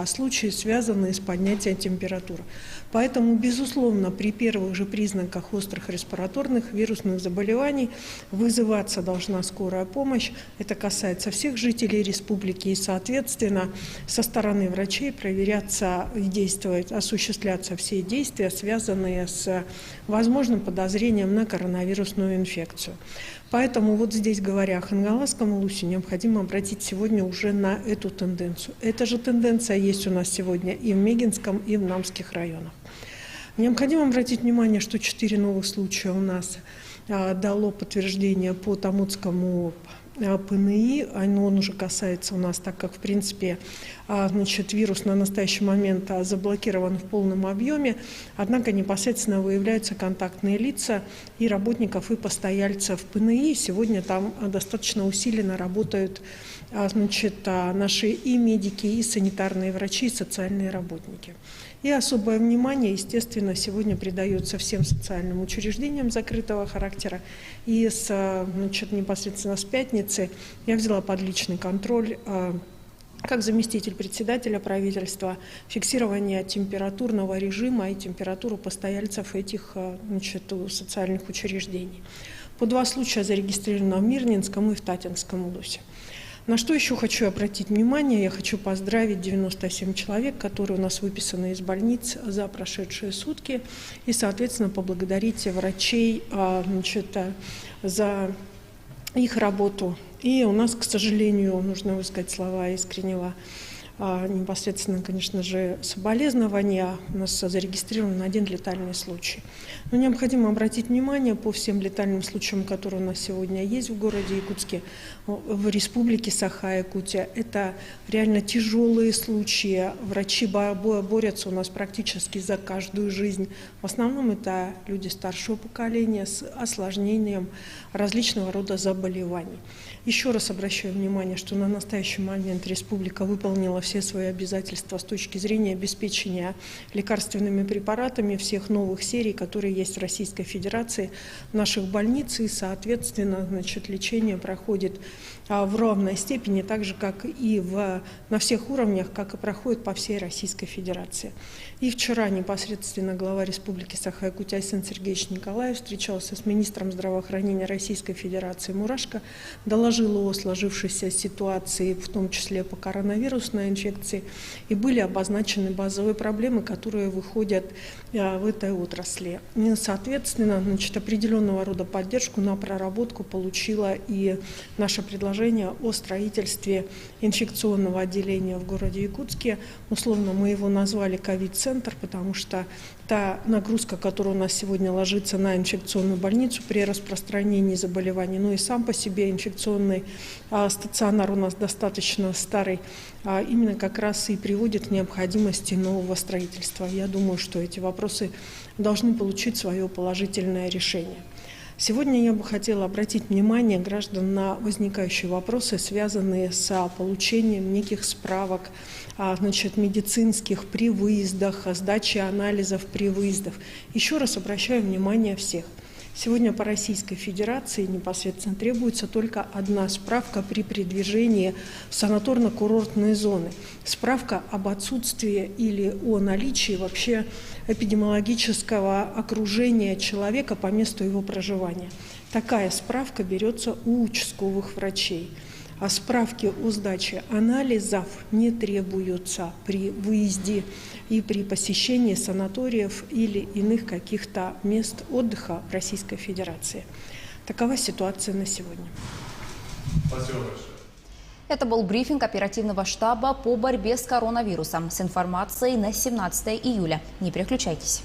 а случаи, связанные с поднятием температуры. Поэтому, безусловно, при первых же признаках острых респираторных вирусных заболеваний вызываться должна скорая помощь. Это касается всех жителей республики, и, соответственно, со стороны врачей проверяться и осуществляться все действия, связанные с возможным подозрением на коронавирусную инфекцию. Поэтому вот здесь, говоря о Хангаласском улусе, необходимо обратить сегодня уже на эту тенденцию. Эта же тенденция есть у нас сегодня и в Мегинском, и в Намских районах. Необходимо обратить внимание, что 4 новых случая у нас дало подтверждение по Томутскому ПНИ, он уже касается у нас, так как, в принципе, вирус на настоящий момент заблокирован в полном объеме, однако непосредственно выявляются контактные лица и работников, и постояльцев ПНИ. Сегодня там достаточно усиленно работают наши и медики, и санитарные врачи, и социальные работники. И особое внимание, естественно, сегодня придается всем социальным учреждениям закрытого характера. И непосредственно с пятницы я взяла под личный контроль, как заместитель председателя правительства, фиксирование температурного режима и температуру постояльцев этих социальных учреждений. По 2 случая зарегистрировано в Мирнинском и в Татинском улусе. На что еще хочу обратить внимание? Я хочу поздравить 97 человек, которые у нас выписаны из больниц за прошедшие сутки, и, соответственно, поблагодарить врачей за их работу. И у нас, к сожалению, нужно высказать слова искреннего непосредственно, конечно же, соболезнования. У нас зарегистрирован 1 летальный случай. Но необходимо обратить внимание по всем летальным случаям, которые у нас сегодня есть в городе Якутске, в республике Саха-Якутия. Это реально тяжелые случаи. Врачи борются у нас практически за каждую жизнь. В основном это люди старшего поколения с осложнением различного рода заболеваний. Еще раз обращаю внимание, что на настоящий момент республика выполнила все свои обязательства с точки зрения обеспечения лекарственными препаратами всех новых серий, которые есть в Российской Федерации, в наших больницах, и, соответственно, лечение проходит в равной степени, так же, как и на всех уровнях, как и проходит по всей Российской Федерации. И вчера непосредственно глава Республики Саха-Якутия Айсен Сергеевич Николаев встречался с министром здравоохранения Российской Федерации Мурашко, доложил о сложившейся ситуации, в том числе по коронавирусной инфекции, и были обозначены базовые проблемы, которые выходят в этой отрасли. И, соответственно, определенного рода поддержку на проработку получила и наше предложение о строительстве инфекционного отделения в городе Якутске. Условно мы его назвали ковид-центр, потому что та нагрузка, которая у нас сегодня ложится на инфекционную больницу при распространении заболеваний, и сам по себе инфекционный стационар у нас достаточно старый, именно как раз и приводит к необходимости нового строительства. Я думаю, что эти вопросы должны получить свое положительное решение. Сегодня я бы хотела обратить внимание граждан на возникающие вопросы, связанные с получением неких справок медицинских при выездах, сдачи анализов при выездах. Еще раз обращаю внимание всех. Сегодня по Российской Федерации непосредственно требуется только 1 справка при передвижении в санаторно-курортные зоны. Справка об отсутствии или о наличии вообще эпидемиологического окружения человека по месту его проживания. Такая справка берется у участковых врачей. А справки о сдаче анализов не требуются при выезде и при посещении санаториев или иных каких-то мест отдыха в Российской Федерации. Такова ситуация на сегодня. Спасибо большое. Это был брифинг оперативного штаба по борьбе с коронавирусом с информацией на 17 июля. Не переключайтесь.